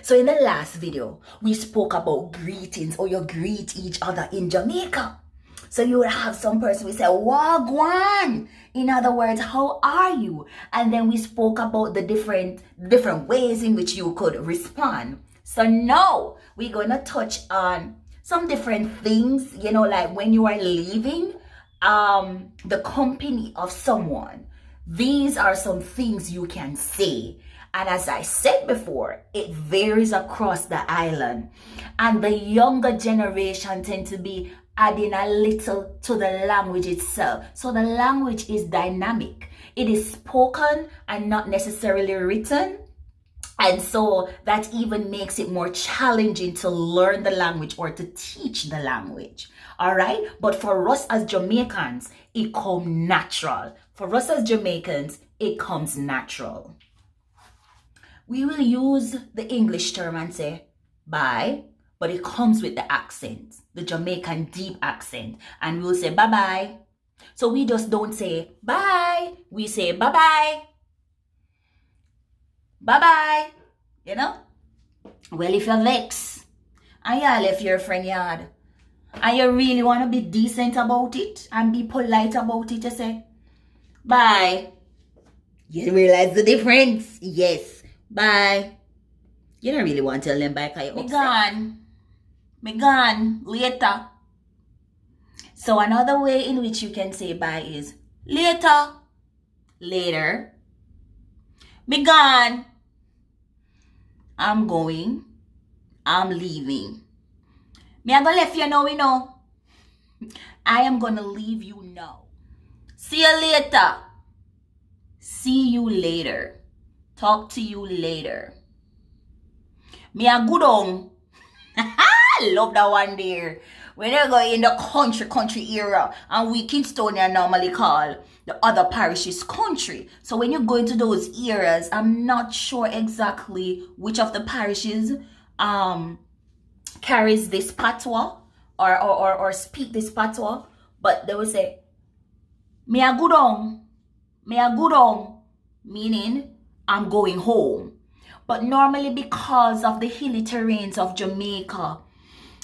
So in the last video, we spoke about greetings, or you greet each other in Jamaica. So you would have some person we say, Wagwan. In other words, how are you? And then we spoke about the different ways in which you could respond. So now we're going to touch on some different things, like when you are leaving the company of someone. These are some things you can say. And as I said before, it varies across the island. And the younger generation tend to be adding a little to the language itself. So the language is dynamic. It is spoken and not necessarily written. And so that even makes it more challenging to learn the language or to teach the language. All right. But for us as Jamaicans, it comes natural. For us as Jamaicans, it comes natural. We will use the English term and say bye, but it comes with the accent, the Jamaican deep accent. And we'll say bye-bye. So we just don't say bye. We say bye-bye. Bye-bye. Well, if you're vexed and you left your friend yard and you really want to be decent about it and be polite about it, you say bye. You realize the difference? Yes. Bye. You don't really want to tell them bye because you're upset. Me gone. Later. So another way in which you can say bye is later. Later. Me gone. I'm going. I'm leaving. Me I gonna left you now, I am gonna leave you now. See you later. See you later. Talk to you later. Me a good on. Love that one there. When you go in the country era, and we Kingstonian normally call the other parishes country. So when you go into those areas, I'm not sure exactly which of the parishes carries this Patwah or speak this Patwah, but they will say, me a good on, meaning I'm going home. But normally because of the hilly terrains of Jamaica,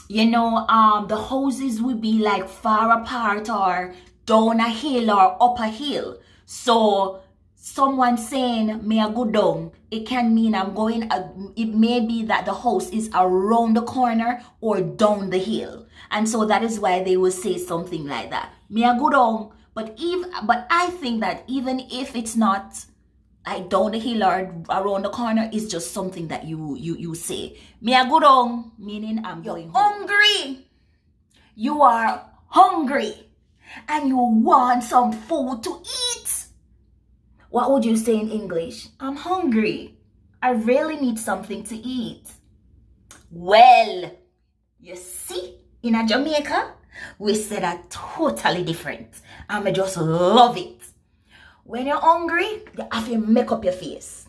the houses would be like far apart or down a hill or up a hill. So someone saying me a go down, it can mean I'm going, it may be that the house is around the corner or down the hill. And so that is why they will say something like that. Me a go down. But I think that even if it's not like down the hill or around the corner, it's just something that you say. Me a go down, meaning I'm going hungry. You are hungry and you want some food to eat. What would you say in English? I'm hungry. I really need something to eat. Well, you see, in a Jamaica, we say that totally different. And I just love it. When you're hungry, you have to make up your face.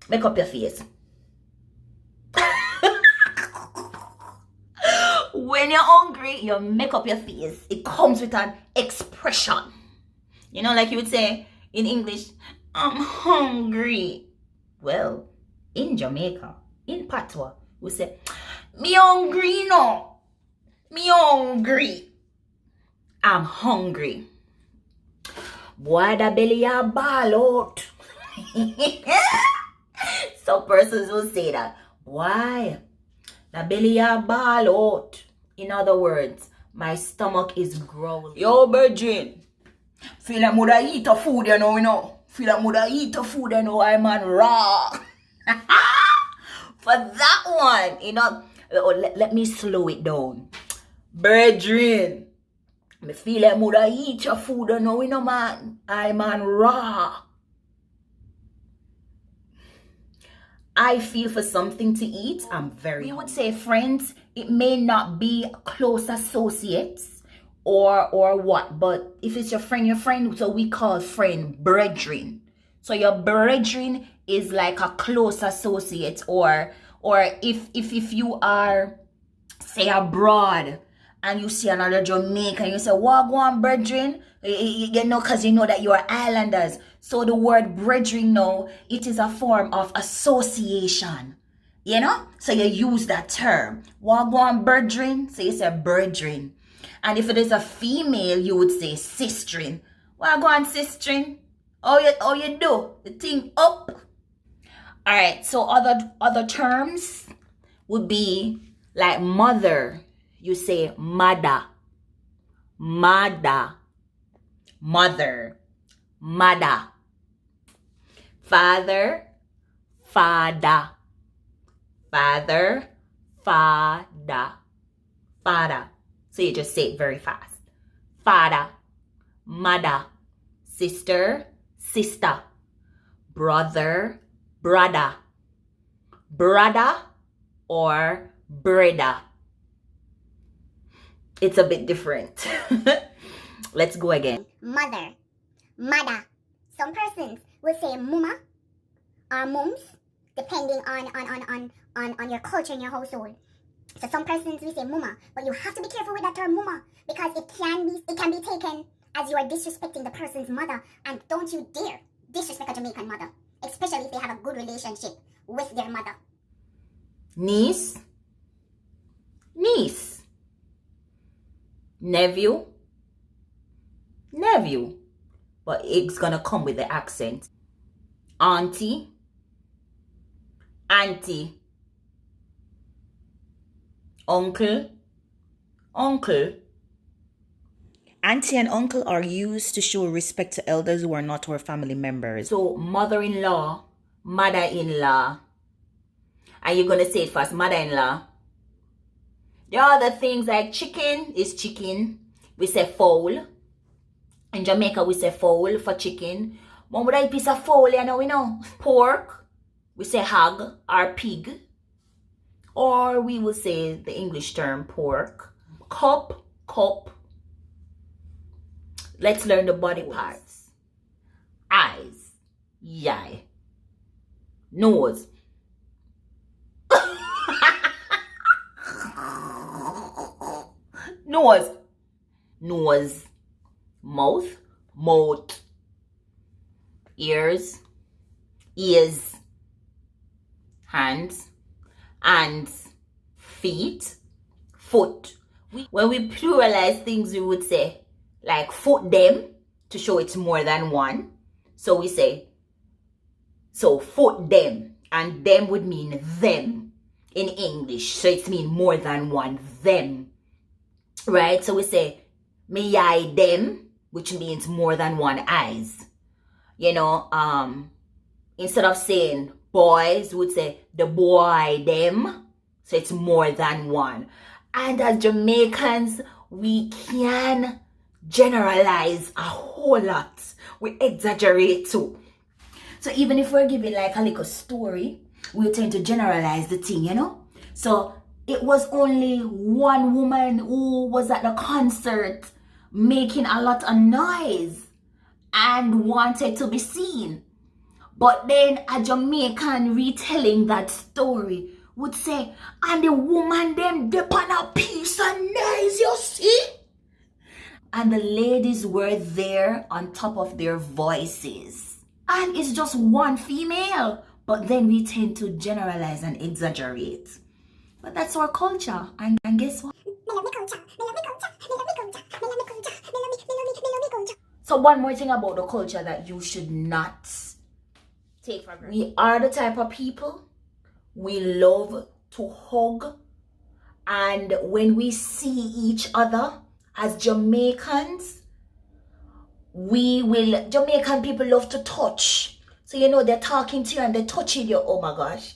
Make up your face. When you're hungry, you make up your face. It comes with an expression. Like you would say in English, I'm hungry. Well, in Jamaica, in Patwah, we say, me hungry no. Me hungry. I'm hungry. Boy, the belly a ball out. Some persons will say that. Why? The belly a ball out. In other words, my stomach is growling. Yo, virgin. Feel like mother eat a food, Feel like mother eat a food, I'm on raw. For that one, let me slow it down. Virgin. Me feel like mother eat your food, man. I'm on raw. I feel for something to eat, I'm very hungry. We would say friends, it may not be close associates or what, but if it's your friend, so we call friend brethren. So your brethren is like a close associate, or if you are, say, abroad, and you see another Jamaican, you say, Wagwan brethren, because you know that you are islanders. So the word brethren now, it is a form of association. You know? So you use that term. Wagwan brethren, so you say brethren. And if it is a female, you would say sistren. Wagwan sistren. How you do? The thing up. Alright, so other terms would be like mother. You say mada. Mada. Mother. Mada. Father. Fada. Father. Fada. Fada. So you just say it very fast. Father. Mother. Sister. Sister. Brother. Brother. Brother or brother. It's a bit different. Let's go again. Mother, mother. Some persons will say mumma or mums, depending on your culture in your household. So some persons will say mumma, but you have to be careful with that term mumma, because it can be taken as you are disrespecting the person's mother, and don't you dare disrespect a Jamaican mother, especially if they have a good relationship with their mother. Niece, niece. Nephew, nephew. But it's gonna come with the accent. Auntie, auntie. Uncle, uncle. Auntie and uncle are used to show respect to elders who are not our family members. So mother-in-law, mother-in-law. And you're gonna say it fast, mother-in-law. The other things like chicken is chicken. We say fowl. In Jamaica, we say fowl for chicken. Mom, would I piece of fowl, you know, we know. Pork, we say hog or pig. Or we will say the English term pork. Cup, cup. Let's learn the body parts. Eyes, yai. Nose. Nose. Nose. Mouth. Mouth. Ears. Ears. Hands. Hands. Feet. Foot. When we pluralize things, we would say like foot them to show it's more than one. So we say, so foot them, and them would mean them in English. So it's mean more than one, them. Right? So we say, me eye them, which means more than one eyes. You know, instead of saying boys, we would say the boy them. So it's more than one. And as Jamaicans, we can generalize a whole lot. We exaggerate too. So even if we're giving like a little story, we tend to generalize the thing, you know? So it was only one woman who was at the concert making a lot of noise and wanted to be seen. But then a Jamaican retelling that story would say, and the woman them dip on a piece of noise, you see? And the ladies were there on top of their voices. And it's just one female. But then we tend to generalize and exaggerate. But that's our culture. And guess what? So one more thing about the culture that you should not take for granted. We are the type of people, we love to hug. And when we see each other as Jamaicans, Jamaican people love to touch. So you know, they're talking to you and they're touching you. Oh my gosh.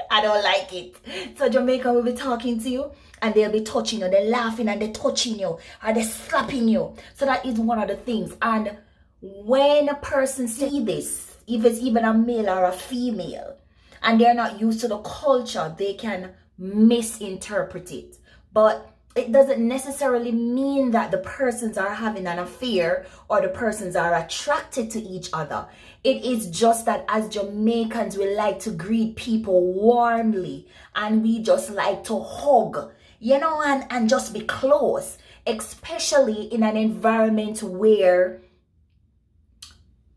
I don't like it. So Jamaican will be talking to you and they'll be touching you. They're laughing and they're touching you. Or they're slapping you. So that is one of the things. And when a person see this, if it's even a male or a female, and they're not used to the culture, they can misinterpret it. But it doesn't necessarily mean that the persons are having an affair or the persons are attracted to each other. It is just that as Jamaicans, we like to greet people warmly and we just like to hug, you know, and just be close, especially in an environment where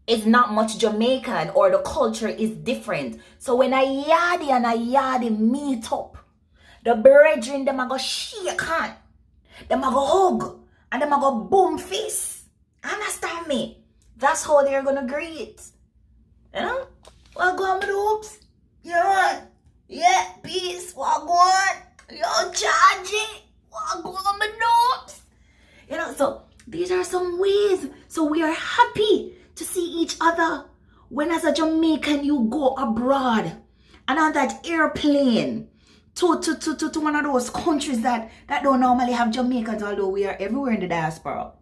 is not much Jamaican, or the culture is different. So when a yardie and a yardie meet up, the brethren them a go shake hand, them a go hug, and them a go boom fist. Understand me? That's how they're gonna greet. You know? What go on with the hoops? Yeah. Yeah, peace. What go on? Yo, charge it. What go on with the hoops? You know, so these are some ways. So we are happy to see each other. When as a Jamaican you go abroad and on that airplane to one of those countries that don't normally have Jamaicans, although we are everywhere in the diaspora.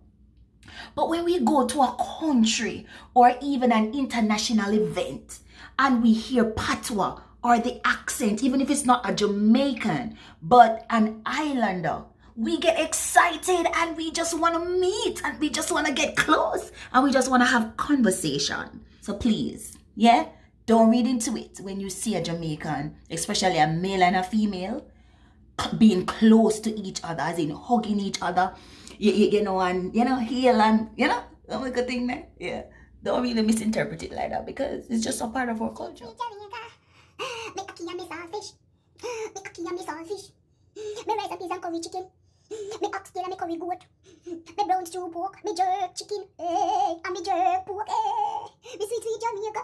But when we go to a country or even an international event and we hear Patwah or the accent, even if it's not a Jamaican but an islander, we get excited and we just want to meet and we just want to get close and we just want to have conversation. So please, yeah, don't read into it when you see a Jamaican, especially a male and a female, being close to each other, as in hugging each other, you know, and, you know, heal and, you know, that's a good thing, man. Yeah, don't really misinterpret it like that because it's just a part of our culture. Me cocky and me saltfish. Me cocky and me saltfish. Me rice and peas and curry chicken. Me oxtail and me curry goat. Me brown stew pork. Me jerk chicken. And me jerk pork. Me sweet Jamaica.